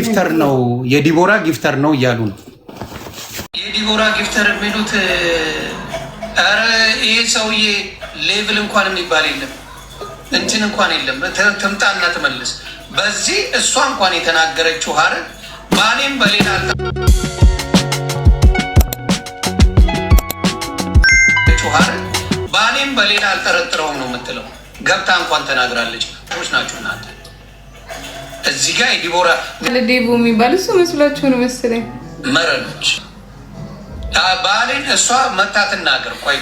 ጊፍተር ነው የዲቦራ ጊፍተር ነው እያሉ ነው። የዲቦራ ጊፍተር የሚሉት ኧረ ይሄ ሰውዬ ሌቭል እንኳን የሚባል የለም እንትን እንኳን የለም። ትምጣና ትመልስ። በዚህ እሷ እንኳን የተናገረችው ሀረግ ባሌም በሌላ ባሌም በሌላ አልጠረጥረውም ነው የምትለው። ገብታ እንኳን ተናግራለች። ቶች ናቸው እናንተ እዚህ ጋር የዲቦራ ለዴቡ የሚባል እሱ መስሏችሁ ነው መሰለኝ መረኖች ባሌን እሷ መታ ትናገር። ቆይ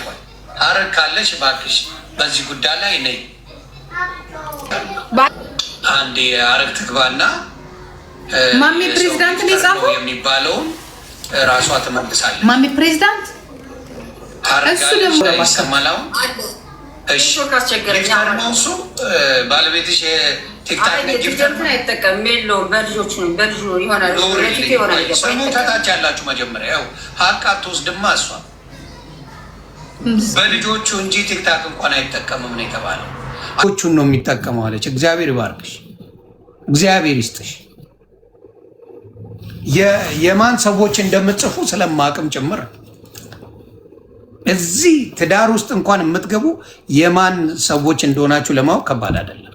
ሀረግ ካለች እባክሽ በዚህ ጉዳይ ላይ ነይ አንዴ ሀረግ ትግባና ማሚ ፕሬዝዳንት ነው የጻፈው የሚባለውን ራሷ ትመልሳለች። ማሚ ፕሬዝዳንት እሱ ደግሞ ይሰማላው። እሺ ካስቸገረኝ እሱ ባለቤትሽ ቲክታክ ላይ ጊፍተር አይጠቀም ሜሎ በልጆቹ ነው በልጆቹ ይሆናል ለፊት ይሆናል። ስሙ ታች ያላችሁ መጀመሪያ ያው ሀቅ አትወስድማ እሷ በልጆቹ እንጂ ቲክታክ እንኳን አይጠቀምም ነው የተባለው። ልጆቹን ነው የሚጠቀመው አለች። እግዚአብሔር ይባርክሽ፣ እግዚአብሔር ይስጥሽ። የማን ሰዎች እንደምትጽፉ ስለማቅም ጭምር እዚህ ትዳር ውስጥ እንኳን የምትገቡ የማን ሰዎች እንደሆናችሁ ለማወቅ ከባድ አይደለም።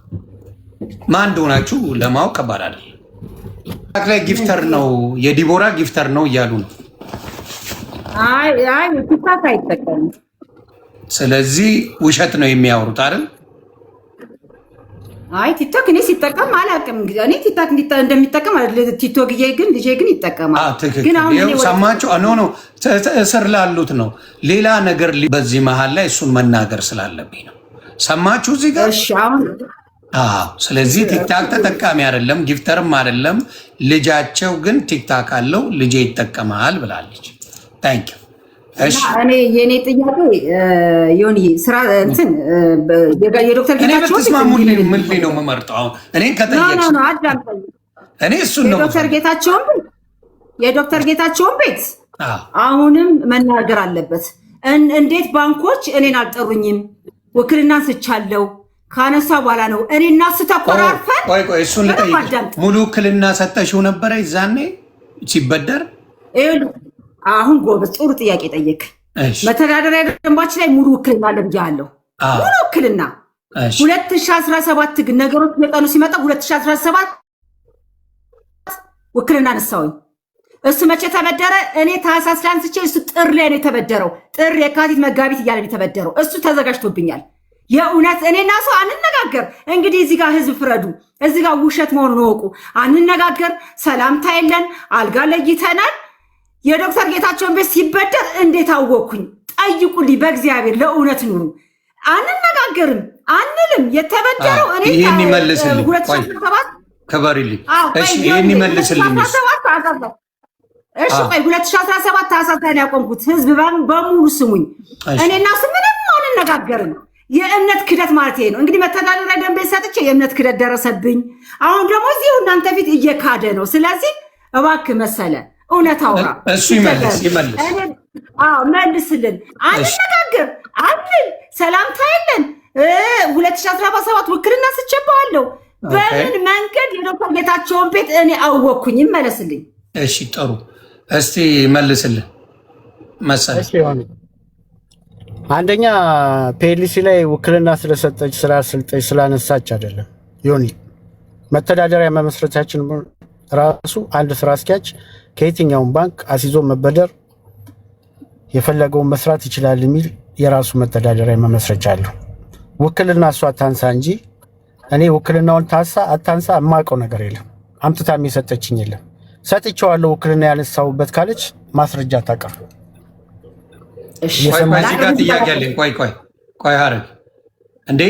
ማን እንደሆናችሁ ለማወቅ ከባድ አይደለም። ላይ ጊፍተር ነው የዲቦራ ጊፍተር ነው እያሉ ነው። አይ ቲክታክ አይጠቀምም። ስለዚህ ውሸት ነው የሚያወሩት አይደል? አይ ቲክቶክ እኔ ሲጠቀም አላውቅም። እኔ ቲክቶክ እንደሚጠቀም ቲክቶክ ግን ልጄ ግን ይጠቀማል። ግን አሁን ሰማችሁ? ኖ እስር ላሉት ነው ሌላ ነገር በዚህ መሀል ላይ እሱን መናገር ስላለብኝ ነው። ሰማችሁ እዚህ ጋር? እሺ አሁን ስለዚህ ቲክታክ ተጠቃሚ አይደለም ጊፍተርም አይደለም። ልጃቸው ግን ቲክታክ አለው ልጄ ይጠቀማል ብላለች። ታንክ ዩ። እኔ የኔ ጥያቄ ዮኒ ስራ እንትን የዶክተር ጌታቸው ምን ነው የምመርጠው? እኔን ከጠየቅሽ እኔ እሱን ነው የዶክተር ጌታቸውን ቤት አሁንም መናገር አለበት። እንዴት ባንኮች እኔን አልጠሩኝም? ውክልና ስቻለው ካነሳ በኋላ ነው እኔ እና ስተቆራርፈን። ቆይ እሱን ልጠይቅሽ። ሙሉ ውክልና ሰጠሽው ነበረ ይዛኔ ሲበደር? አሁን ጎበዝ ጥሩ ጥያቄ ጠየቅ። መተዳደሪያ ደንባችን ላይ ሙሉ ውክልና አለ ብያለሁ። ሙሉ ውክልና 2017 ግን ነገሮች የቀኑ ሲመጣ 2017 ውክልና ነሳውኝ። እሱ መቼ ተበደረ? እኔ ታህሳስ ላይ አንስቼ እሱ ጥር ላይ ነው የተበደረው። ጥር፣ የካቲት፣ መጋቢት እያለ ነው የተበደረው። እሱ ተዘጋጅቶብኛል። የእውነት እኔና ሰው አንነጋገር። እንግዲህ እዚህ ጋር ህዝብ ፍረዱ። እዚህ ጋር ውሸት መሆኑን እወቁ። አንነጋገር፣ ሰላምታ የለን፣ አልጋ ለይተናል። የዶክተር ጌታቸውን ቤት ሲበደር እንዴት አወቅኩኝ? ጠይቁልኝ። በእግዚአብሔር ለእውነት ኑሩ። አንነጋገርም አንልም። የተበደረው እኔ ይሄን ይመልስልኝ። ከበሪልኝ። እሺ ይሄን ይመልስልኝ። እሺ ቆይ 2017 ታህሳስ ላይ ያቆምኩት ህዝብ በሙሉ ስሙኝ። እኔና እሱ ምንም አንነጋገርም። የእምነት ክደት ማለት ይሄ ነው። እንግዲህ መተዳደሪያ ደንብ ሰጥቼ የእምነት ክደት ደረሰብኝ። አሁን ደግሞ እዚሁ እናንተ ፊት እየካደ ነው። ስለዚህ እባክህ መሰለ እውነት አውራ። እሱ ይመልስ። መልስልን። አንነጋገር አንል፣ ሰላምታ የለን። 2017 ውክልና ስቼባለሁ። በምን መንገድ የዶክተር ጌታቸውን ቤት እኔ አወቅኩኝ? ይመለስልኝ። እሺ ጥሩ። እስቲ መልስልን መሰለ። አንደኛ ፒኤልሲ ላይ ውክልና ስለሰጠች ስላሰልጠች ስላነሳች አይደለም ዮኒ። መተዳደሪያ መመስረታችን ራሱ አንድ ስራ አስኪያጅ ከየትኛውም ባንክ አስይዞ መበደር የፈለገውን መስራት ይችላል የሚል የራሱ መተዳደሪያ መመስረቻ አለው። ውክልና እሷ አታንሳ እንጂ እኔ ውክልናውን ታንሳ አታንሳ የማውቀው ነገር የለም። አምጥታም የሰጠችኝ የለም። ሰጥቼዋለሁ ውክልና ያነሳውበት ካለች ማስረጃ ታቀርብ። እዚህ ጋር ጥያቄ አለኝ። ቆይ ሀረግ እንዴ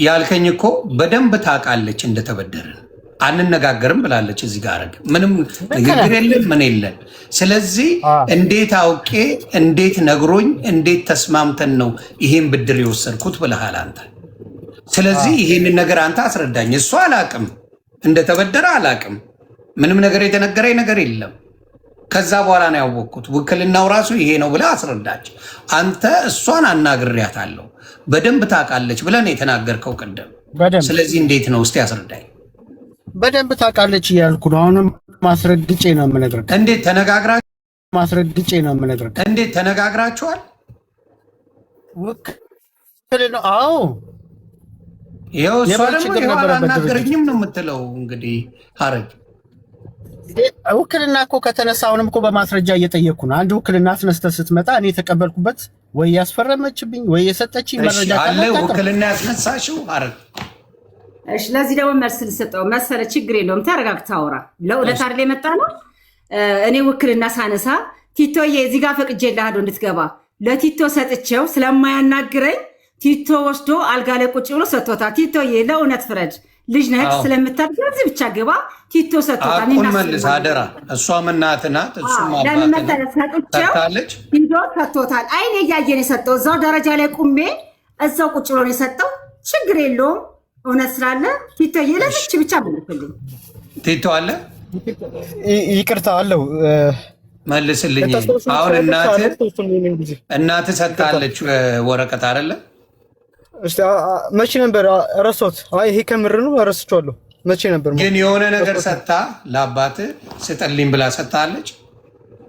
ያልከኝ እኮ በደንብ ታውቃለች እንደተበደርን። አንነጋገርም ብላለች። እዚህ ጋር ሀረግ ምንም ንግግር የለን ምን የለን። ስለዚህ እንዴት አውቄ እንዴት ነግሮኝ እንዴት ተስማምተን ነው ይሄን ብድር የወሰድኩት ብለሃል አንተ። ስለዚህ ይሄንን ነገር አንተ አስረዳኝ። እሱ አላቅም እንደተበደረ አላቅም። ምንም ነገር የተነገረኝ ነገር የለም። ከዛ በኋላ ነው ያወቅኩት። ውክልናው ራሱ ይሄ ነው ብለህ አስረዳች። አንተ እሷን አናግሬያታለሁ በደንብ ታውቃለች ብለን የተናገርከው ቅድም። ስለዚህ እንዴት ነው እስቲ አስረዳኝ። በደንብ ታውቃለች እያልኩ ነው። አሁንም ማስረግጬ ነው የምነግርህ። እንዴት ተነጋግራችሁ? ማስረግጬ ነው የምነግርህ። እንዴት ተነጋግራችኋል? ነው። አዎ ይኸው እሷ ደግሞ አላናገረኝም ነው የምትለው። እንግዲህ ሀረግ ውክልና እኮ ከተነሳ አሁንም እኮ በማስረጃ እየጠየቅኩ ነው። አንድ ውክልና አስነስተህ ስትመጣ እኔ የተቀበልኩበት ወይ ያስፈረመችብኝ ወይ የሰጠችኝ መረጃ አለ። ውክልና ያስነሳሽው ሀረግ። እሺ ለዚህ ደግሞ መልስ ልሰጠው መሰለ። ችግር የለውም ተረጋግታ አውራ። ለእውነት አይደል የመጣ ነው። እኔ ውክልና ሳነሳ ቲቶዬ እዚህ ጋር ፈቅጄልሃለሁ እንድትገባ ለቲቶ ሰጥቼው ስለማያናግረኝ ቲቶ ወስዶ አልጋ ላይ ቁጭ ብሎ ሰጥቶታል። ቲቶዬ ለእውነት ፍረድ፣ ልጅ ነህ ስለምታድግ እዚህ ብቻ ግባ። ቲቶ ሰጥቶታል። አቁን መልስ አደራ። እሷም እናት ናት፣ እሱም አባት ነው። ሰጥታለች፣ ሂዶ ሰጥቶታል። አይኔ እያየን የሰጠው እዛው ደረጃ ላይ ቁሜ እዛው ቁጭ ብሎ ነው የሰጠው። ችግር የለውም እውነት ስላለ ቲቶዬ ለዚች ብቻ መልስልኝ። ቲቶ አለ ይቅርታ አለው መልስልኝ። አሁን እናት ሰጥታለች ወረቀት አይደለ? እስቲ መቼ ነበር ረሶት? አይ ይሄ ከምር ነው ረስቼዋለሁ። መቼ ነበር ግን የሆነ ነገር ሰጥታ ለአባት ስጥልኝ ብላ ሰጥታለች።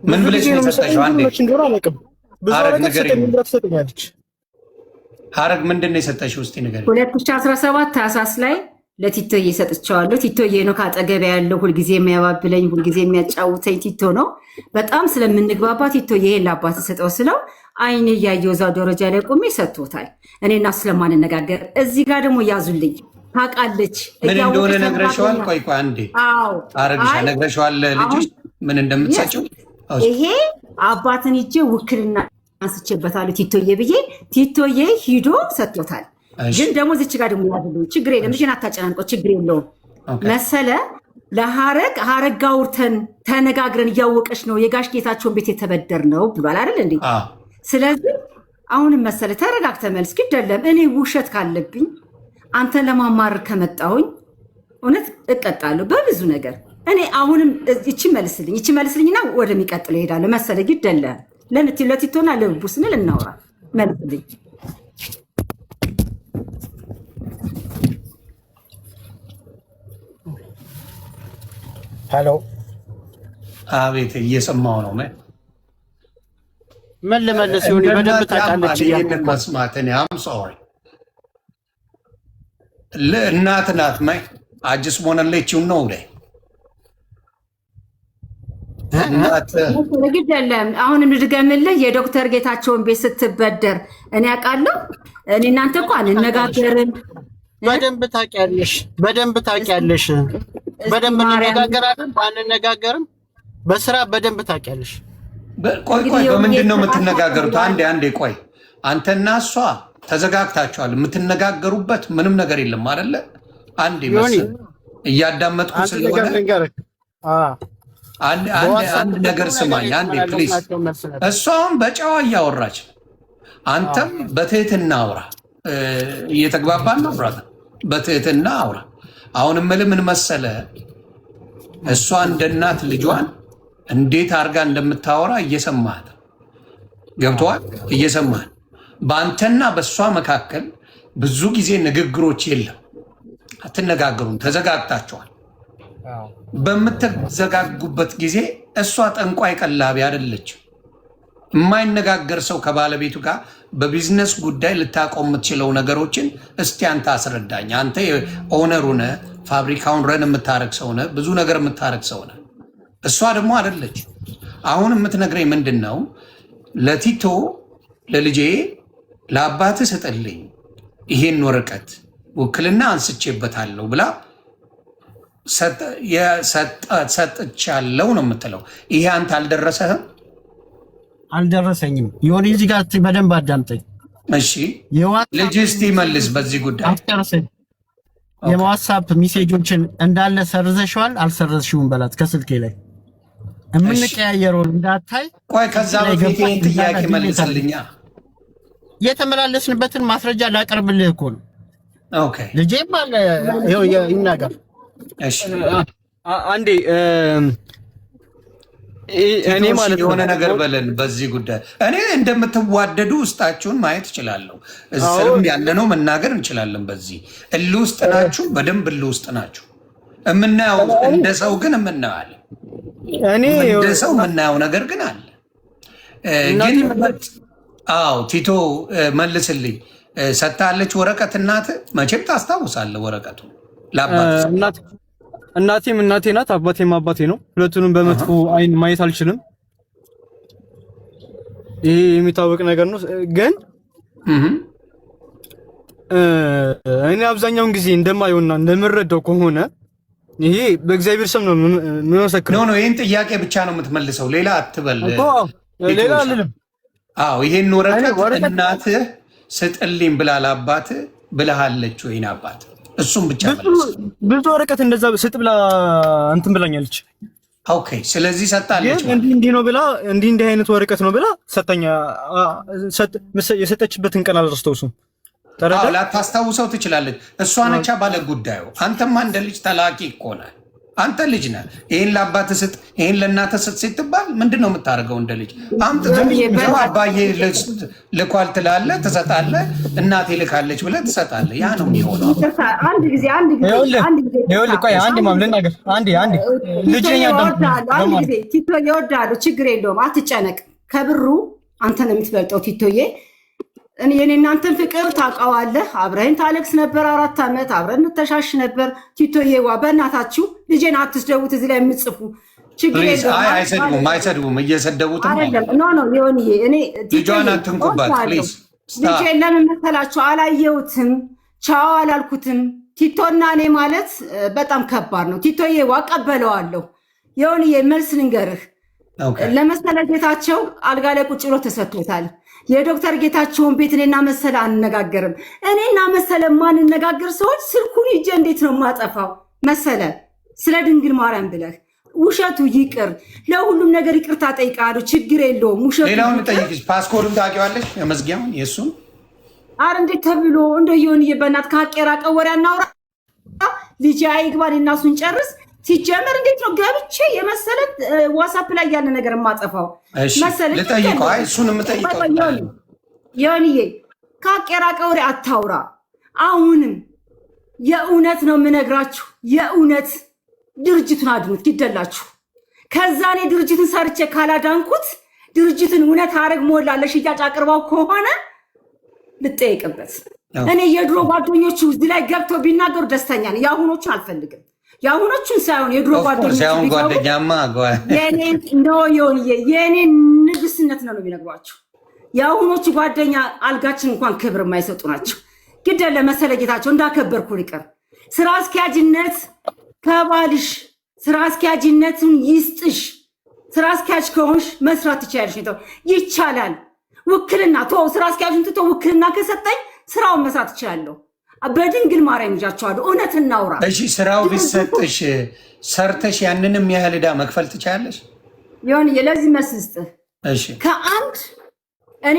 ምን ብለሽ ነው የሰጠሽው? አንዴ ሀረግ ምንድን ነው የሰጠሽው? እስቲ ንገሪኝ። 2017 ታህሳስ ላይ ለቲቶዬ ሰጥቼዋለሁ። ቲቶዬ ነው ካጠገቤ ያለው፣ ሁልጊዜ የሚያባብለኝ ሁልጊዜ የሚያጫውተኝ ቲቶ ነው። በጣም ስለምንግባባ ቲቶዬ ይሄን ለአባት ሰጠው ስለው አይኔ እያየው እዛው ደረጃ ላይ ቆሜ ሰጥቶታል። እኔና ስለማንነጋገር እዚህ ጋር ደግሞ ያዙልኝ ታውቃለች። ምን እንደሆነ ነግረሽዋል? ቆይ አንዴ አረግሻ ነግረሽዋል ልጅሽ ምን እንደምትሰጪው? ይሄ አባትን ሂጄ ውክልና አንስቼበታለሁ ቲቶዬ ብዬ ቲቶዬ ሂዶ ሰጥቶታል። ግን ደግሞ እዚች ጋር ደግሞ ያዙልኝ። ችግር የለም ልጅን አታጨናንቀው፣ ችግር የለውም መሰለ ሀረግ ጋር አውርተን ተነጋግረን እያወቀች ነው የጋሽ ጌታቸውን ቤት የተበደር ነው ብሏል አይደል እንዴ? ስለዚህ አሁንም መሰለ ተረጋግተ መልስ ግድ የለም። እኔ ውሸት ካለብኝ አንተን ለማማረር ከመጣሁኝ እውነት እቀጣለሁ በብዙ ነገር። እኔ አሁንም ይቺ መልስልኝና ወደሚቀጥለው እሄዳለሁ መሰለ ግድ የለም። ለቲቶና ለብቡ ስንል እናውራ። መልስልኝ። ሄሎ አቤት፣ እየሰማው ነው። ምን ልመልስ ይሁን? በደንብ ታውቃለች። መስማት እኔ አም ሶሪ እናት ናት። ማይ አጅስ ሞነለችው ነው ላይ ግድ የለም። አሁንም ልድገምልህ፣ የዶክተር ጌታቸውን ቤት ስትበደር እኔ አውቃለሁ። እኔ እናንተ እኮ አንነጋገርም። በደንብ ታውቂያለሽ። በደንብ እንነጋገራለን። ባንነጋገርም በስራ በደንብ ታውቂያለሽ። ቆይ በምንድን ነው የምትነጋገሩት? አንዴ ቆይ። አንተና እሷ ተዘጋግታችኋል። የምትነጋገሩበት ምንም ነገር የለም አይደለ? አንዴ መሰለኝ እያዳመጥኩ ስለሆነ አንድ ነገር ስማኝ አንዴ ፕሊዝ። እሷም በጨዋ እያወራች አንተም በትህትና አውራ። እየተግባባን ነው ብራታ፣ በትህትና አውራ። አሁን ምን መሰለ፣ እሷ እንደ እናት ልጇን እንዴት አድርጋ እንደምታወራ እየሰማት ገብተዋል። እየሰማን በአንተና በእሷ መካከል ብዙ ጊዜ ንግግሮች የለም፣ አትነጋገሩም፣ ተዘጋግታችኋል። በምትዘጋጉበት ጊዜ እሷ ጠንቋይ ቀላቢ አይደለች። የማይነጋገር ሰው ከባለቤቱ ጋር በቢዝነስ ጉዳይ ልታቆም የምትችለው ነገሮችን እስቲ አንተ አስረዳኝ። አንተ ኦነር ሆነ ፋብሪካውን ረን የምታረግ ሰው ነህ፣ ብዙ ነገር የምታረግ ሰው ነህ። እሷ ደግሞ አይደለች። አሁን የምትነግረኝ ምንድን ነው? ለቲቶ ለልጄ ለአባት ስጥልኝ ይሄን ወረቀት ውክልና አንስቼበታለሁ ብላ ሰጥቻለሁ ነው የምትለው። ይሄ አንተ አልደረሰህም? አልደረሰኝም። የሆነ እዚህ ጋር በደንብ አዳምጠኝ እሺ። ልጅ እስቲ መልስ በዚህ ጉዳይ። የዋትስአፕ ሜሴጆችን እንዳለ ሰርዘሽዋል አልሰረዝሽውም በላት ከስልኬ ላይ የምንቀያየረውን እንዳታይ። ቆይ ከዛ በፊት ይህን ጥያቄ መልስልኛ። የተመላለስንበትን ማስረጃ ላቀርብልህ እኮ ነው። ኦኬ ልጄም አለ ይናገር። እሺ አንዴ እኔ ማለት የሆነ ነገር በለን በዚህ ጉዳይ። እኔ እንደምትዋደዱ ውስጣችሁን ማየት እችላለሁ። እስርም ያለነው መናገር እንችላለን። በዚህ እልህ ውስጥ ናችሁ፣ በደንብ እልህ ውስጥ ናችሁ። የምናየው እንደ ሰው ግን የምናየው እኔ እንደ ሰው የምናየው ነገር ግን አለ። ግን አዎ ቲቶ መልስልኝ። ሰጥታለች ወረቀት እናት መቼም ታስታውሳለህ ወረቀቱ ለአባት እናቴም እናቴ ናት፣ አባቴም አባቴ ነው። ሁለቱንም በመጥፎ አይን ማየት አልችልም። ይሄ የሚታወቅ ነገር ነው። ግን እኔ አብዛኛውን ጊዜ እንደማየውና እንደምረዳው ከሆነ ይሄ በእግዚአብሔር ስም ነው የምመሰክረው። ኖ ይሄን ጥያቄ ብቻ ነው የምትመልሰው፣ ሌላ አትበል። ሌላ አልልም። አዎ ይሄን ወረቀት እናትህ ስጥልኝ ብላ ለአባትህ ብለሃለች ወይን አባት? እሱም ብቻ ብዙ ወረቀት እንደዛ ስጥ ብላ እንትን ብላኛለች። ኦኬ ስለዚህ ሰጣለች። እንዲህ ነው ብላ እንዲህ አይነት ወረቀት ነው ብላ ሰጣኛ። የሰጠችበትን ቀን አልረስተውም። ላታስታውሰው ትችላለች። እሷ ነቻ ባለ ጉዳዩ። አንተማ እንደ ልጅ ተላቂ እኮ ነህ። አንተ ልጅ ነህ። ይሄን ለአባትህ ስጥ፣ ይሄን ለእናትህ ስጥ ሲትባል ምንድን ነው የምታደርገው? እንደ ልጅ አምጥተህ አባዬ ልኳል ትላለህ፣ ትሰጣለህ። እናቴ ልካለች ብለህ ትሰጣለህ። ያ ነው የሚሆነው። አንድ ጊዜ ቲቶ ይወዳሉ። ችግር የለውም አትጨነቅ። ከብሩ አንተ ነው የምትበልጠው ቲቶዬ። የኔ እናንተን ፍቅር ታውቀዋለህ። አብረን ታለቅስ ነበር 4 ዓመት አብረን ተሻሽ ነበር። ቲቶዬዋ በእናታችሁ ልጄን አትስደቡት። እዚህ ላይ የምትጽፉ ችግር የለውም። አይሰድቡም። እየሰደቡት አይደለም። ኖ ይሆንዬ እኔ ልጇን አትንኩባት ፕሊዝ። ልጄን ለምን መሰላችሁ አላየሁትም፣ ቻው አላልኩትም። ቲቶና እኔ ማለት በጣም ከባድ ነው። ቲቶዬዋ ቀበለዋለሁ። ይሆንዬ መልስ ልንገርህ። ለመሰለ ጌታቸው አልጋ ላይ ቁጭ ብሎ ተሰጥቶታል። የዶክተር ጌታቸውን ቤት እኔና መሰለ አንነጋገርም። እኔና መሰለ ማንነጋገር ሰዎች ስልኩን ይዤ እንዴት ነው የማጠፋው? መሰለ ስለ ድንግል ማርያም ብለህ ውሸቱ ይቅር። ለሁሉም ነገር ይቅርታ ጠይቃለሁ። ችግር የለውም። ውሸቱ ሌላውን ጠይቅሽ። ፓስፖርቱን ታውቂዋለሽ? የመዝጊያውን የእሱን አረ እንዴት ተብሎ እንደየሆን በእናትህ ከአቄራ ቀወሪያ እናውራ። ልጅ አይግባን እና እሱን ጨርስ። ሲጀመር እንዴት ነው ገብቼ የመሰለ ዋትስአፕ ላይ ያለ ነገር የማጠፋው? መሰለ ልጠይቀው። አይ እሱን የምጠይቀው ዮኒዬ ከአቄራ ቀወሪያ አታውራ። አሁንም የእውነት ነው የምነግራችሁ። የእውነት ድርጅቱን አድኑት ይደላችሁ። ከዛ እኔ ድርጅቱን ሰርቼ ካላዳንኩት ድርጅቱን እውነት አረግ ሞላ ለሽያጭ አቅርባው ከሆነ ልጠይቅበት። እኔ የድሮ ጓደኞቹ እዚህ ላይ ገብተው ቢናገሩ ደስተኛ ነኝ። የአሁኖቹን አልፈልግም። የአሁኖቹን ሳይሆን የድሮ ጓደኛማ የእኔ ንግስነት ነው የሚነግሯቸው። የአሁኖቹ ጓደኛ አልጋችን እንኳን ክብር የማይሰጡ ናቸው። ግድ ለመሰለ ጌታቸው እንዳከበርኩ ይቀር። ስራ አስኪያጅነት ከባልሽ ስራ አስኪያጅነቱን ይስጥሽ። ስራ አስኪያጅ ከሆንሽ መስራት ትችያለሽ። ይቻላል። ውክልና ስራ አስኪያጅን ትቶ ውክልና ከሰጠኝ ስራውን መስራት እችላለሁ። በድንግል ማርያም ይዣቸዋለሁ። እውነት እናውራ። እሺ ስራው ቢሰጥሽ ሰርተሽ ያንንም ያህል ዕዳ መክፈል ትችያለሽ? ይሁን ለዚህ መስስጥ እሺ ከአንድ እኔ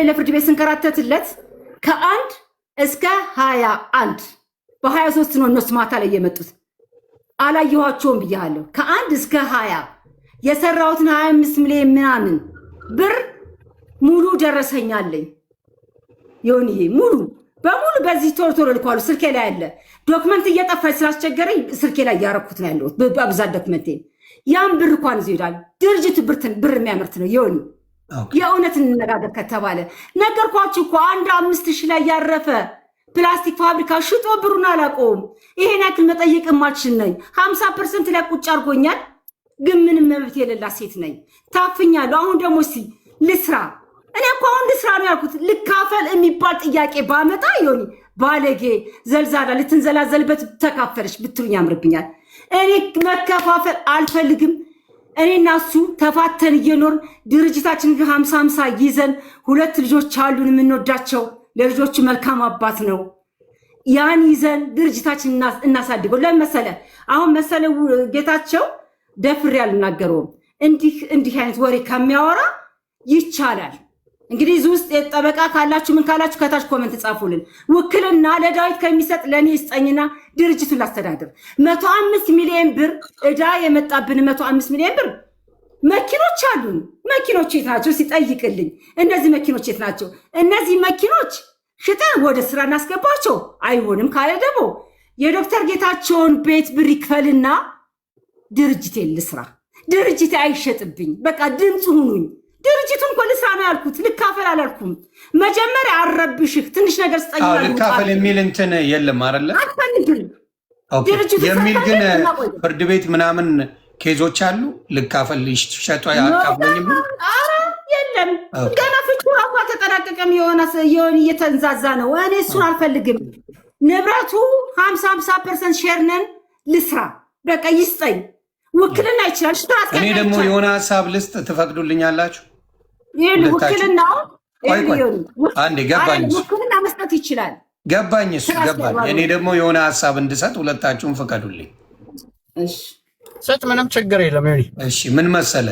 ለፍርድ ቤት ስንከራተትለት ከ1 እስከ 21 በ23 ነው እነሱ ማታ ላይ የመጡት። አላየኋቸውም ብያለሁ። ከ1 እስከ 20 የሰራሁትን 25 ሚሊዮን ምናምን ብር ሙሉ ደረሰኛለኝ። ይሁንዬ ሙሉ በሙሉ በዚህ ቶሎ ልኳሉ። ስልኬ ላይ አለ። ዶክመንት እየጠፋች ስላስቸገረኝ ስልኬ ላይ ያረኩት ነው ያለሁት በብዛት ዶክመንቴ። ያን ብር እንኳን ይዞ ይሄዳል። ድርጅቱ ብር የሚያመርት ነው። ይሁን የእውነት እንነጋገር ከተባለ ነገርኳችሁ እኮ 5,000 ላይ ያረፈ ፕላስቲክ ፋብሪካ ሽጦ ብሩን አላውቀውም። ይሄን ያክል መጠየቅ የማልችል ነኝ። 50% ላይ ቁጭ አድርጎኛል። ግን ምንም መብት የሌላ ሴት ነኝ። ታፍኛለሁ። አሁን ደግሞ እስኪ ልስራ። እኔ እኮ አሁን ልስራ ነው ያልኩት። ልካፈል የሚባል ጥያቄ ባመጣ ይሆን ባለጌ ዘልዛላ ልትንዘላዘልበት ተካፈለች ብትሉኝ ያምርብኛል። እኔ መከፋፈል አልፈልግም። እኔና እሱ ተፋተን እየኖር ድርጅታችን 50-50 ይዘን 2 ልጆች አሉን የምንወዳቸው። ለልጆቹ መልካም አባት ነው። ያን ይዘን ድርጅታችን እናሳድገው። ለመሰለ አሁን መሰለ ጌታቸው ደፍሬ አልናገረውም። እንዲህ አይነት ወሬ ከሚያወራ ይቻላል። እንግዲህ እዚህ ውስጥ ጠበቃ ካላችሁ ምን ካላችሁ ከታች ኮመንት ጻፉልን። ውክልና ለዳዊት ከሚሰጥ ለኔ ይስጠኝና ድርጅቱን ላስተዳድር። 105 ሚሊዮን ብር ዕዳ የመጣብን 105 ሚሊዮን ብር። መኪኖች አሉን። መኪኖች የት ናቸው ሲጠይቅልኝ። እነዚህ መኪኖች የት ናቸው? እነዚህ መኪኖች ሽጠን ወደ ስራ እናስገባቸው። አይሆንም ካለ ደግሞ የዶክተር ጌታቸውን ቤት ብር ይክፈልና ድርጅት ልስራ። ድርጅት አይሸጥብኝ። በቃ ድምፅ ሁኑኝ። ድርጅቱን እኮ ልስራ ነው ያልኩት። ልካፈል አላልኩም። መጀመሪያ አረብሽህ ትንሽ ነገር ስጠኝ። ልካፈል የሚል እንትን የለም አይደለ? አትፈልግም ድርጅቱ የሚል ግን ፍርድ ቤት ምናምን ኬዞች አሉ። ልካፈል ሸጦ ያካፍለኝ የለም። ገና ፍቹ ራሱ አልተጠናቀቀም። የሆነ እየተንዛዛ ነው። እኔ እሱን አልፈልግም። ንብረቱ 50% ሼር ነን። ልስራ በቃ ይስጠኝ። ውክልና ይችላል። እኔ ደግሞ የሆነ ሀሳብ ልስጥ ትፈቅዱልኛላችሁ? ውክልና አንዴ ገባኝ። ውክልና መስጠት ይችላል። ገባኝ፣ እሱ ገባኝ። እኔ ደግሞ የሆነ ሀሳብ እንድሰጥ ሁለታችሁም ፍቀዱልኝ። ሰጥ ምንም ችግር የለም። እሺ ምን መሰለ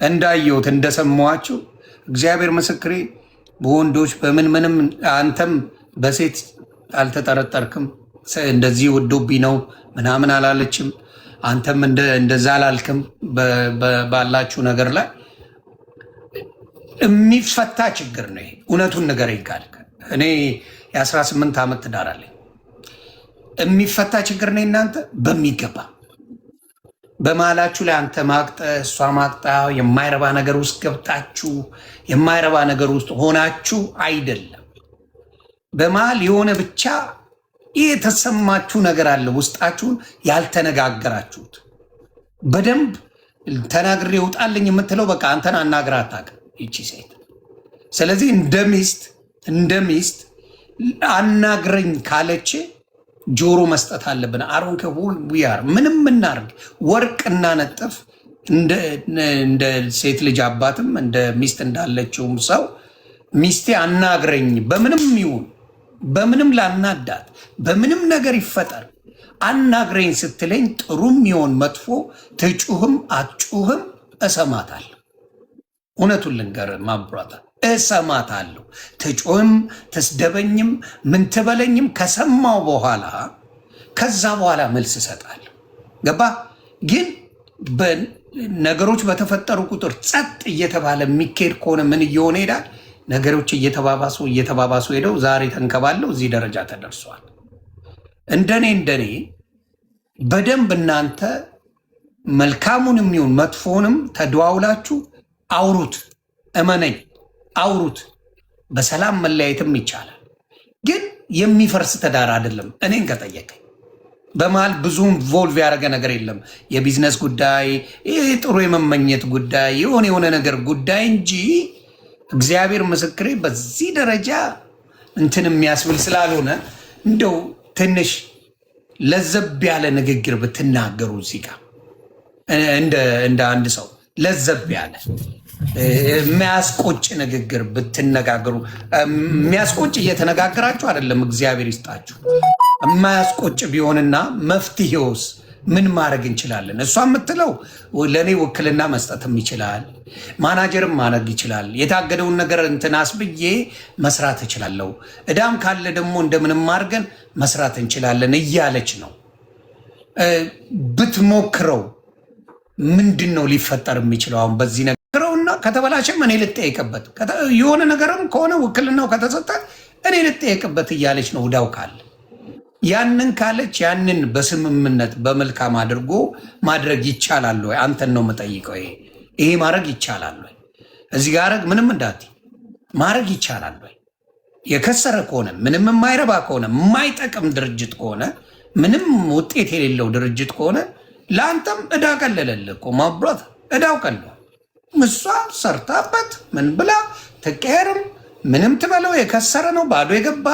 እንዳየሁት እንደሰማኋችሁ እግዚአብሔር ምስክሬ፣ በወንዶች በምን ምንም አንተም በሴት አልተጠረጠርክም። እንደዚህ ወዶብኝ ነው ምናምን አላለችም። አንተም እንደዛ አላልክም። ባላችሁ ነገር ላይ የሚፈታ ችግር ነው። እውነቱን ንገረኝ ካልክ እኔ የ18 ዓመት ትዳር አለኝ። የሚፈታ ችግር ነው። እናንተ በሚገባ በመሀላችሁ ላይ አንተ ማቅጠ እሷ ማቅጣ የማይረባ ነገር ውስጥ ገብታችሁ የማይረባ ነገር ውስጥ ሆናችሁ አይደለም። በመሀል የሆነ ብቻ የተሰማችሁ ነገር አለ፣ ውስጣችሁን ያልተነጋገራችሁት። በደንብ ተናግሬ ይውጣልኝ የምትለው በቃ አንተን አናግራ አታውቅም ይቺ ሴት። ስለዚህ እንደ ሚስት አናግረኝ ካለች ጆሮ መስጠት አለብን። አሮንከ ዊያር ምንም እናርግ ወርቅ እናነጥፍ። እንደ ሴት ልጅ አባትም እንደ ሚስት እንዳለችውም ሰው ሚስቴ አናግረኝ፣ በምንም ይሁን በምንም ላናዳት፣ በምንም ነገር ይፈጠር አናግረኝ ስትለኝ ጥሩም ይሆን መጥፎ ትጩህም አትጩህም እሰማታለሁ። እውነቱን ልንገር ማብራታ እሰማታለሁ። ትጩህም ትስደበኝም ምን ትበለኝም ከሰማው በኋላ ከዛ በኋላ መልስ እሰጣለሁ። ገባ? ግን ነገሮች በተፈጠሩ ቁጥር ጸጥ እየተባለ የሚካሄድ ከሆነ ምን እየሆነ ይሄዳል? ነገሮች እየተባባሱ ሄደው ዛሬ ተንከባለው እዚህ ደረጃ ተደርሷል። እንደኔ በደንብ እናንተ መልካሙንም ይሁን መጥፎንም ተደዋውላችሁ አውሩት። እመነኝ አውሩት። በሰላም መለያየትም ይቻላል። ግን የሚፈርስ ትዳር አይደለም። እኔን ከጠየቀኝ በመሃል ብዙም ቮልቭ ያደረገ ነገር የለም። የቢዝነስ ጉዳይ፣ ጥሩ የመመኘት ጉዳይ፣ የሆነ ነገር ጉዳይ እንጂ እግዚአብሔር ምስክሬ በዚህ ደረጃ እንትን የሚያስብል ስላልሆነ እንደው ትንሽ ለዘብ ያለ ንግግር ብትናገሩ እዚህ ጋር እንደ አንድ ሰው ለዘብ ያለ የሚያስቆጭ ንግግር ብትነጋገሩ። የሚያስቆጭ እየተነጋገራችሁ አይደለም፣ እግዚአብሔር ይስጣችሁ። የማያስቆጭ ቢሆንና መፍትሄውስ ምን ማድረግ እንችላለን? እሷ የምትለው ለእኔ ውክልና መስጠትም ይችላል፣ ማናጀርም ማድረግ ይችላል፣ የታገደውን ነገር እንትን አስብዬ መስራት እችላለሁ፣ እዳም ካለ ደግሞ እንደምንም አድርገን መስራት እንችላለን እያለች ነው። ብትሞክረው ምንድን ነው ሊፈጠር የሚችለው? አሁን በዚህ ነገርና ከተበላሸም እኔ ልጠየቅበት፣ የሆነ ነገርም ከሆነ ውክልናው ከተሰጠ እኔ ልጠየቅበት እያለች ነው። እዳው ካለ ያንን ካለች ያንን በስምምነት በመልካም አድርጎ ማድረግ ይቻላል ወይ? አንተን ነው የምጠይቀው። ይሄ ማድረግ ይቻላል ወይ? እዚህ ጋር ምንም እንዳት ማድረግ ይቻላል ወይ? የከሰረ ከሆነ ምንም የማይረባ ከሆነ የማይጠቅም ድርጅት ከሆነ ምንም ውጤት የሌለው ድርጅት ከሆነ ለአንተም እዳ ቀለለልህ እኮ ማብራት እዳው ቀለ እሷ ሰርታበት ምን ብላ ትቀየርም ምንም ትበለው የከሰረ ነው ባዶ የገባ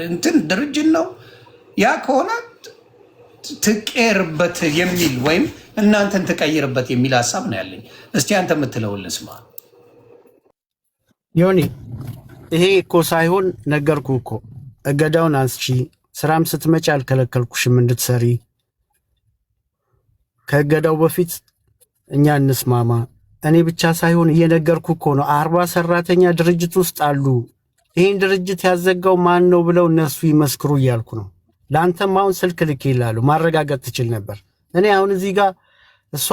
እንትን ድርጅት ነው። ያ ከሆነ ትቀየርበት የሚል ወይም እናንተን ትቀይርበት የሚል ሀሳብ ነው ያለኝ። እስቲ አንተ የምትለውን ልስማ። ዮኒ ይሄ እኮ ሳይሆን ነገርኩ እኮ እገዳውን አንስቺ፣ ስራም ስትመጪ አልከለከልኩሽም እንድትሰሪ። ከእገዳው በፊት እኛ እንስማማ። እኔ ብቻ ሳይሆን እየነገርኩ እኮ ነው። 40 ሰራተኛ ድርጅት ውስጥ አሉ። ይህን ድርጅት ያዘጋው ማን ነው ብለው እነሱ ይመስክሩ እያልኩ ነው። ለአንተም አሁን ስልክ ልክ ይላሉ ማረጋገጥ ትችል ነበር። እኔ አሁን እዚህ ጋር እሷ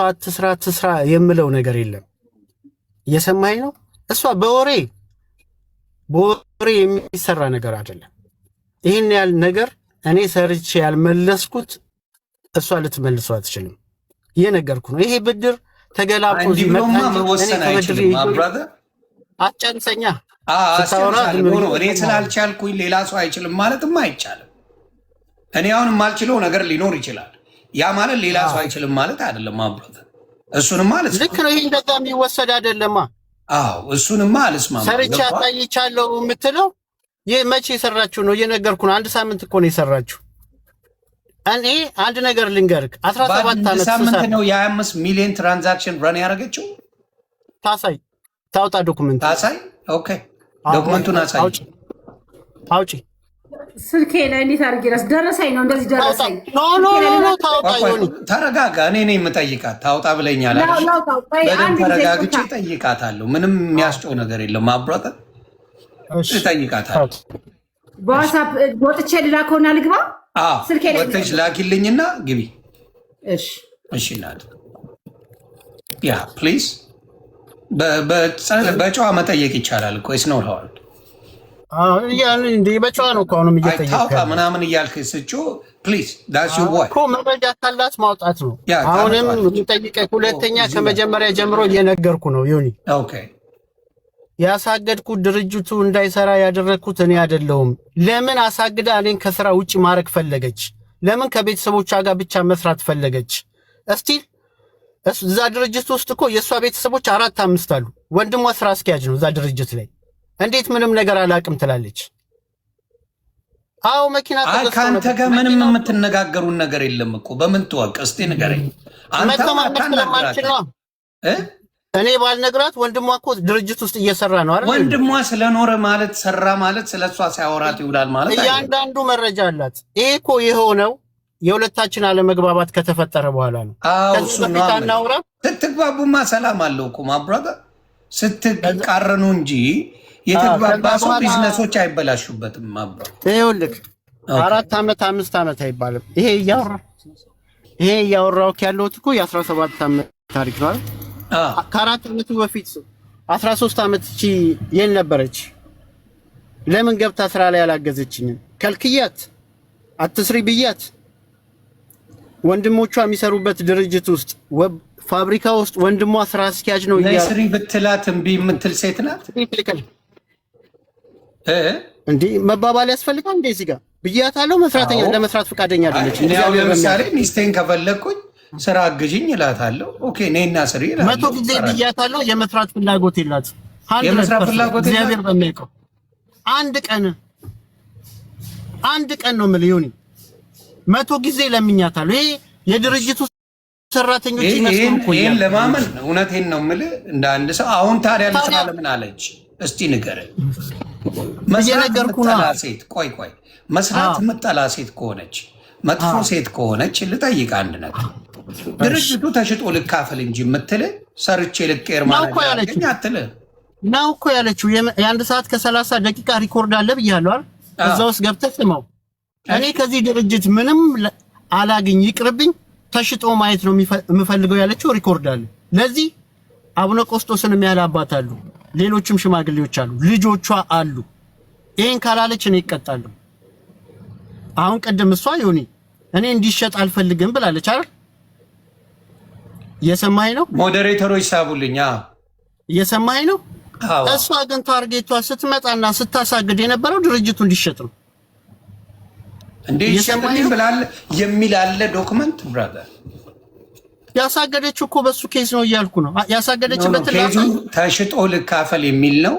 ትስራ የምለው ነገር የለም። እየሰማኸኝ ነው? እሷ በወሬ የሚሰራ ነገር አይደለም። ይህን ያህል ነገር እኔ ሰርቼ ያልመለስኩት እሷ ልትመልሰው አትችልም። እየነገርኩ ነው። ይሄ ብድር ተገላብጦ ዲፕሎማ መወሰን አይችልም። ብራዘር አጨንሰኛ እኔ ስላልቻልኩኝ ሌላ ሰው አይችልም ማለትም አይቻልም። እኔ አሁን የማልችለው ነገር ሊኖር ይችላል። ያ ማለት ሌላ ሰው አይችልም ማለት አይደለም። ብራዘር እሱንማ አልስማማም። ልክ ነው። ይሄ እንደዛ የሚወሰድ አይደለማ። እሱንማ አልስማማም። ሰርቼ አሳይቻለሁ የምትለው ይህ መቼ የሰራችሁ ነው? እየነገርኩ ነው። 1 ሳምንት እኮ ነው የሰራችሁ። እኔ አንድ ነገር ልንገርክ 17 ዓመት ሳምንት ነው የ25 ሚሊዮን ትራንዛክሽን ረን ያደረገችው። ታሳይ ታውጣ ዶክመንት ታሳይ። ኦኬ ዶክመንቱን አሳይ። አውጪ ስልኬ ላይ እንዴት አድርጌ ደረሰኝ ነው እንደዚህ ደረሰኝ። ኖ ታውጣ። ይሁን ተረጋጋ። እኔ ነኝ የምጠይቃት። ታውጣ ብለኛል አይደል? በደንብ ተረጋግቼ እጠይቃታለሁ። ምንም የሚያስጨው ነገር የለም። አብሮት እጠይቃታለሁ። በዋትስአፕ ወጥቼ ልላከውና ልግባ። ስልኬ ላይ ወጥተሽ ላኪልኝና ግቢ። እሺ ናት። ያ ፕሊዝ በጨዋ መጠየቅ ይቻላል እኮ ኢትስ ኖት ሃርድ። እንደ በጨዋ ነው እኮ አሁንም እየጠየቀ ታውጣ ምናምን እያልክ ስጮ ፕሊዝ ዳትስ ዩር ዋይ እኮ መረጃ ካላት ማውጣት ነው። አሁንም የምጠይቀህ ሁለተኛ ከመጀመሪያ ጀምሮ እየነገርኩ ነው። ዮኒ ኦኬ ያሳገድኩት ድርጅቱ እንዳይሰራ ያደረግኩት እኔ አይደለሁም። ለምን አሳግዳ እኔን ከስራ ውጭ ማድረግ ፈለገች? ለምን ከቤተሰቦቿ ጋር ብቻ መስራት ፈለገች? እስቲ እዛ ድርጅት ውስጥ እኮ የእሷ ቤተሰቦች 4-5 አሉ። ወንድሟ ስራ አስኪያጅ ነው እዛ ድርጅት ላይ። እንዴት ምንም ነገር አላውቅም ትላለች? አዎ መኪና ከአንተ ጋር ምንም የምትነጋገሩን ነገር የለም እኮ። በምን ትወቅ እስቲ ንገረኝ። አንተ እኔ ባልነግራት ወንድሟ እኮ ድርጅት ውስጥ እየሰራ ነው አይደል? ወንድሟ ስለኖረ ማለት ሰራ ማለት ስለሷ ሲያወራት ይውላል ማለት አይደል? እያንዳንዱ መረጃ አላት። ይሄ እኮ የሆነው የሁለታችን አለመግባባት ከተፈጠረ በኋላ ነው። እሱ ነው። ስትግባቡማ ሰላም አለው እኮ ማብራታ። ስትቃረኑ እንጂ የተግባባ ሰው ቢዝነሶች አይበላሹበትም። ማብራታ ይኸውልህ 4 ዓመት 5 ዓመት አይባልም። ይሄ እያወራሁ ያለሁት እኮ የ17 ዓመት ታሪክ ነው አይደል? ከ4 ዓመቱ በፊት 13 ዓመት እቺ የት ነበረች? ለምን ገብታ ስራ ላይ ያላገዘችኝም? ከልክያት አትስሪ ብያት ወንድሞቿ የሚሰሩበት ድርጅት ውስጥ ፋብሪካ ውስጥ ወንድሟ ስራ አስኪያጅ ነው። ስሪ ብትላት እምቢ የምትል ሴት ናት እንዴ? መባባል ያስፈልጋል እንዴ? እዚህ ጋር ብያታለሁ። መስራተኛ ለመስራት ፈቃደኛ አይደለች። ለምሳሌ ሚስቴን ከፈለግኩኝ ስራ አግዥኝ እላታለሁ። ኦኬ ነይና ስሪ እላለሁ። 100 ጊዜ ብያታለሁ። የመስራት ፍላጎት የላትም። የመስራት ፍላጎት እግዚአብሔር በሚያውቀው አንድ ቀን ነው የምልህ ዮኒ 100 ጊዜ ለምኛታለሁ። ይሄ የድርጅቱ ሰራተኞች ይመስሉ እኮ ይሄን ለማመን እውነቴን ነው የምልህ እንደ አንድ ሰው። አሁን ታዲያ ልስራ ለምን አለች? እስቲ ንገረኝ። መስራት የምጠላ ሴት ቆይ መስራት የምጠላ ሴት ከሆነች መጥፎ ሴት ከሆነች ልጠይቅ አንድ ነገር። ድርጅቱ ተሽጦ ልካፈል እንጂ የምትል ሰርቼ ልቀር ማለት ያለኝ አትልህ ነው እኮ ያለችው። የ1 ሰዓት ከ30 ደቂቃ ሪኮርድ አለ ብያለሁ አይደል? እዛ ውስጥ ገብተህ ስማው። እኔ ከዚህ ድርጅት ምንም አላግኝ ይቅርብኝ፣ ተሽጦ ማየት ነው የምፈልገው ያለችው ሪኮርድ አለ። ለዚህ አቡነ ቆስጦስን የሚያህል አባት አሉ፣ ሌሎችም ሽማግሌዎች አሉ፣ ልጆቿ አሉ። ይሄን ካላለች እኔ ይቀጣሉ። አሁን ቀደም እሷ ዮኒ እኔ እንዲሸጥ አልፈልግም ብላለች አይደል? እየሰማኸኝ ነው? ሞዴሬተሮች ሳቡልኝ። እየሰማኸኝ ነው? እሷ ግን ታርጌቷ ስትመጣና ስታሳግድ የነበረው ድርጅቱ እንዲሸጥ ነው። እንዴ ይሸጥልኝ ብላል የሚል አለ ዶክመንት ብራዘር። ያሳገደችው እኮ በሱ ኬስ ነው እያልኩ ነው። ያሳገደችበት ኬዙ ተሽጦ ልካፈል የሚል ነው።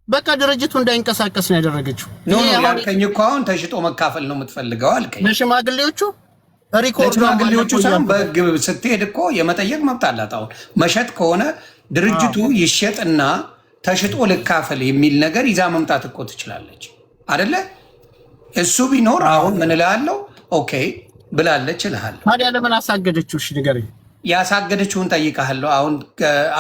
በቃ ድርጅቱ እንዳይንቀሳቀስ ነው ያደረገችው። ያልከኝ እኮ አሁን ተሽጦ መካፈል ነው የምትፈልገው አልከኝ። ለሽማግሌዎቹ ሪኮርድ ሽማግሌዎቹ ሳይሆን በህግ ስትሄድ እኮ የመጠየቅ መብት አላት። አሁን መሸጥ ከሆነ ድርጅቱ ይሸጥና ተሽጦ ልካፈል የሚል ነገር ይዛ መምጣት እኮ ትችላለች አይደለ? እሱ ቢኖር አሁን ምን እልሃለሁ ኦኬ ብላለች እልሃለሁ። ታዲያ ለምን አሳገደችው? እሺ ንገረኝ። ያሳገደችውን ጠይቃለሁ።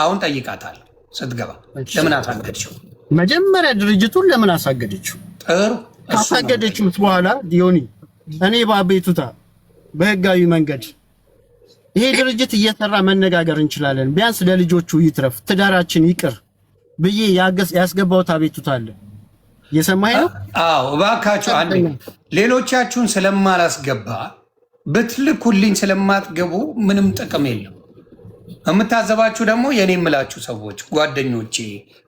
አሁን ጠይቃታለሁ ስትገባ። ለምን አሳገደችው? መጀመሪያ ድርጅቱን ለምን አሳገደችው? ጥሩ ካሳገደችው በኋላ ዲዮኒ እኔ በአቤቱታ በህጋዊ መንገድ ይሄ ድርጅት እየሰራ መነጋገር እንችላለን፣ ቢያንስ ለልጆቹ ይትረፍ፣ ትዳራችን ይቅር ብዬ ያስገባሁት አቤቱታ አለ። እየሰማኸኝ ነው? አዎ እባካችሁ አንዴ ሌሎቻችሁን ስለማላስገባ ብትልኩልኝ ስለማትገቡ ምንም ጥቅም የለም። የምታዘባችሁ ደግሞ የኔ የምላችሁ ሰዎች ጓደኞቼ፣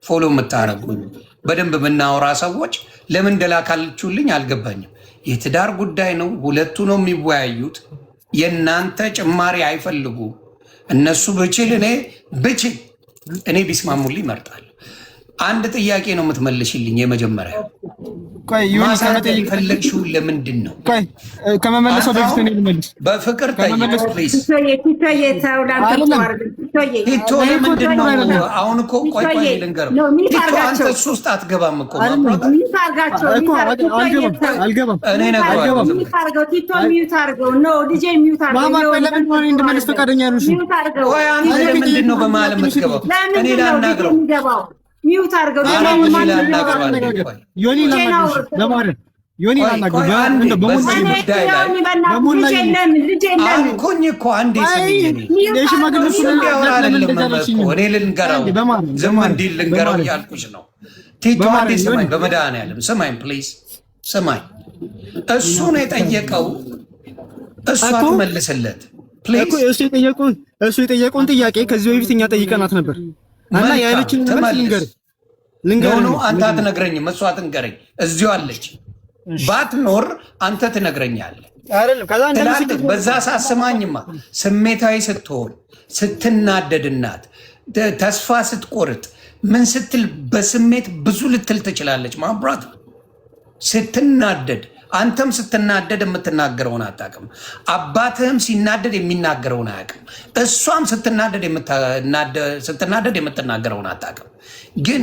ፎሎ የምታረጉኝ በደንብ የምናወራ ሰዎች ለምን እንደላካችሁልኝ አልገባኝም። የትዳር ጉዳይ ነው፣ ሁለቱ ነው የሚወያዩት። የእናንተ ጭማሪ አይፈልጉ እነሱ። እኔ ቢስማሙልኝ እመርጣለሁ። አንድ ጥያቄ ነው የምትመልሽልኝ። የመጀመሪያ ማሳደግ የፈለግሽው ለምንድን ነው? ከመመለሰው በፊት እኔ ልመልስ። በፍቅር ጠይቅ ፕሊዝ። ቲቶ ለምንድን ነው አሁን እኮ ቆይ ልንገረው። ቲቶ አንተ እሱ ውስጥ አትገባም እኮ አልገባም። እኔ ነግረዋለሁ። እንድመልስ ፈቃደኛ ያሉሽ ቆይ አንተ ለምንድን ነው በመሀል የምትገባው? እኔ ላናግረው ሚውት አድርገው አልኩኝ እኮ አንዴ እኔ ልንገረው፣ ዝም እንዲል ልንገረው እያልኩሽ ነው። ቲቶ አንዴ ስማኝ፣ በመድኃኒዓለም ስማኝ፣ ፕሊዝ ስማኝ። እሱ ነው የጠየቀው፣ እሷ ትመልስለት ፕሊዝ። እሱ የጠየቀውን ጥያቄ ከዚህ በፊት እኛ ጠይቀናት ነበር እና ያለችን ልንገር ነው። አንተ አትነግረኝም፣ እሷ ትንገረኝ። እዚሁ አለች። ባትኖር አንተ ትነግረኛለህ። በዛ ሰዓት ስማኝማ፣ ስሜታዊ ስትሆን፣ ስትናደድናት፣ ተስፋ ስትቆርጥ፣ ምን ስትል በስሜት ብዙ ልትል ትችላለች። ማብራት ስትናደድ፣ አንተም ስትናደድ የምትናገረውን አታውቅም። አባትህም ሲናደድ የሚናገረውን አያውቅም። እሷም ስትናደድ የምትናገረውን አታውቅም። ግን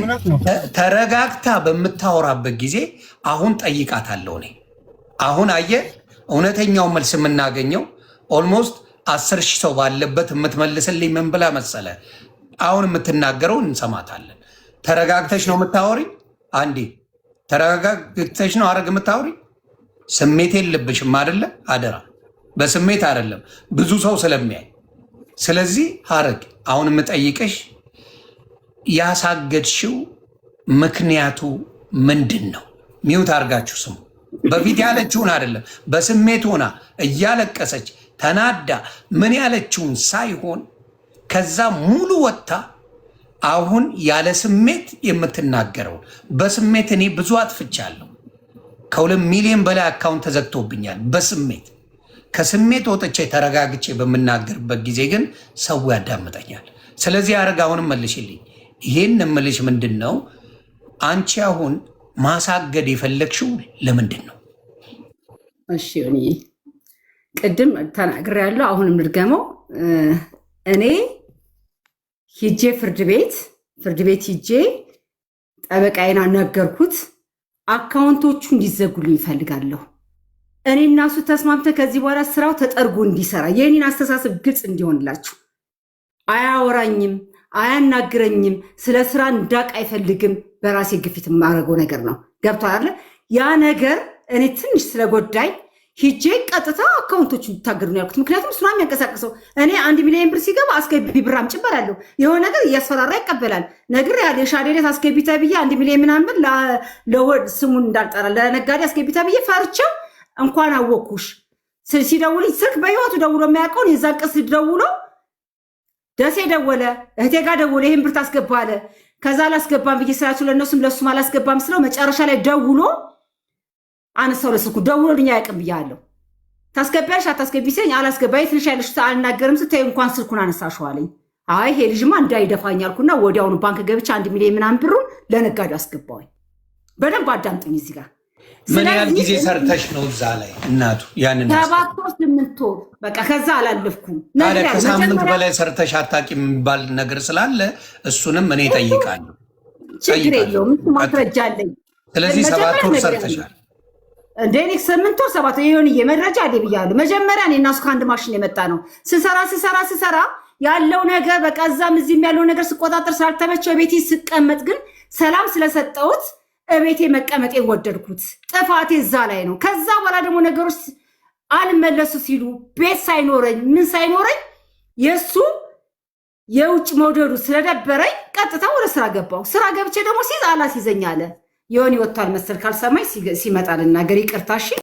ተረጋግታ በምታወራበት ጊዜ አሁን ጠይቃታለሁ እኔ። አሁን አየህ እውነተኛውን መልስ የምናገኘው ኦልሞስት 10,000 ሰው ባለበት የምትመልስልኝ ምን ብላ መሰለ? አሁን የምትናገረውን እንሰማታለን። ተረጋግተሽ ነው የምታወሪ? አንዴ ተረጋግተሽ ነው አረግ የምታወሪ? ስሜት የለብሽም አይደለ? አደራ በስሜት አይደለም፣ ብዙ ሰው ስለሚያይ። ስለዚህ ሀረግ አሁን የምጠይቅሽ ያሳገድሽው ምክንያቱ ምንድን ነው? ሚውት አድርጋችሁ ስሙ። በፊት ያለችውን አይደለም፣ በስሜት ሆና እያለቀሰች ተናዳ ምን ያለችውን ሳይሆን ከዛ ሙሉ ወጥታ አሁን ያለ ስሜት የምትናገረው። በስሜት እኔ ብዙ አጥፍቻለሁ። ከ2 ሚሊዮን በላይ አካውንት ተዘግቶብኛል በስሜት። ከስሜት ወጥቼ ተረጋግቼ በምናገርበት ጊዜ ግን ሰው ያዳምጠኛል። ስለዚህ ሀረግ አሁንም መልሽልኝ። ይሄን እምልሽ ምንድን ነው? አንቺ አሁን ማሳገድ የፈለግሽው ለምንድን ነው? እሺ እኔ ቅድም ተናግሬያለሁ፣ አሁንም ልድገመው። እኔ ሂጄ ፍርድ ቤት ሂጄ ጠበቃዬን አናገርኩት። አካውንቶቹ እንዲዘጉልኝ ይፈልጋለሁ። እኔ እና እሱ ተስማምተን ከዚህ በኋላ ስራው ተጠርጎ እንዲሰራ የኔን አስተሳሰብ ግልጽ እንዲሆንላችሁ። አያወራኝም፣ አያናግረኝም፣ ስለ ስራ እንዳቅ አይፈልግም። በራሴ ግፊት የማደርገው ነገር ነው። ገብቶሃል አይደል? ያ ነገር እኔ ትንሽ ስለጎዳኝ ሂጄ ቀጥታ አካውንቶቹ እንዲታገዱ ነው ያልኩት። ምክንያቱም እሱ ነው የሚያንቀሳቅሰው። እኔ 1 ሚሊዮን ብር ሲገባ አስገቢ ብር አምጪ እባላለሁ። የሆነ ነገር እያስፈራራ ይቀበላል። ነግሬሃለሁ። የሻዴሌት አስገቢ ተብዬ 1 ሚሊዮን ምናምን ብር ለወድ ስሙን እንዳልጠራ ለነጋዴ አስገቢ ተብዬ ፈርቼው እንኳን አወኩሽ ሲደውልኝ ስልክ በህይወቱ ደውሎ የሚያውቀውን የዛን ቀን ደውሎ ደሴ ደወለ፣ እህቴ ጋር ደወለ፣ ይህን ብር ታስገባ አለ። ከዛ አላስገባም ብዬ ስላችሁ ለእሱም አላስገባም ስለው መጨረሻ ላይ ደውሎ አነሳው። ለስልኩ ደውሎልኝ አያውቅም ብያለሁ። ታስገቢያለሽ አታስገቢ ሲለኝ አላስገባ፣ የት ነሽ ያለሽ አልናገርም ስትይ እንኳን ስልኩን አነሳሽው አለኝ። አይ ይሄ ልጅማ እንዳይደፋኝ አልኩና ወዲያውኑ ባንክ ገብቼ 1 ሚሊዮን ምናምን ብሩን ለነጋዴው አስገባሁኝ። በደንብ አዳምጡኝ እዚህ ጋር። ምን ያህል ጊዜ ሰርተሽ ነው እዛ ላይ እናቱ? ያንን 7-8 ወር በቃ ከዛ አላለፍኩም። ታዲያ ከሳምንት በላይ ሰርተሽ አታውቂም የሚባል ነገር ስላለ እሱንም እኔ እጠይቃለሁ። ችግር የለውም፣ ማስረጃ አለኝ። ስለዚህ 7 ወር ሰርተሻል እንደ እኔ 8 ወር 7 ወር ይሆንዬ መረጃ አለ ብያለሁ። መጀመሪያ እኔ እና እሱ ከአንድ ማሽን የመጣ ነው። ስሰራ ያለው ነገር በቃ እዛም እዚህም ያለው ነገር ስቆጣጠር ስላልተመቸው ቤቴ ስቀመጥ ግን ሰላም ስለሰጠሁት እቤቴ መቀመጤን ወደድኩት። ጥፋቴ እዛ ላይ ነው። ከዛ በኋላ ደግሞ ነገሮች አልመለሱ ሲሉ ቤት ሳይኖረኝ ምን ሳይኖረኝ የእሱ የውጭ መውደዱ ስለደበረኝ ቀጥታ ወደ ስራ ገባሁ። ስራ ገብቼ ደግሞ ሲዝ አላሲዘኝ አለ። ዮኒ ወጥቷል መሰል ካልሰማኝ ሲመጣ ልናገር ይቅርታ እሺ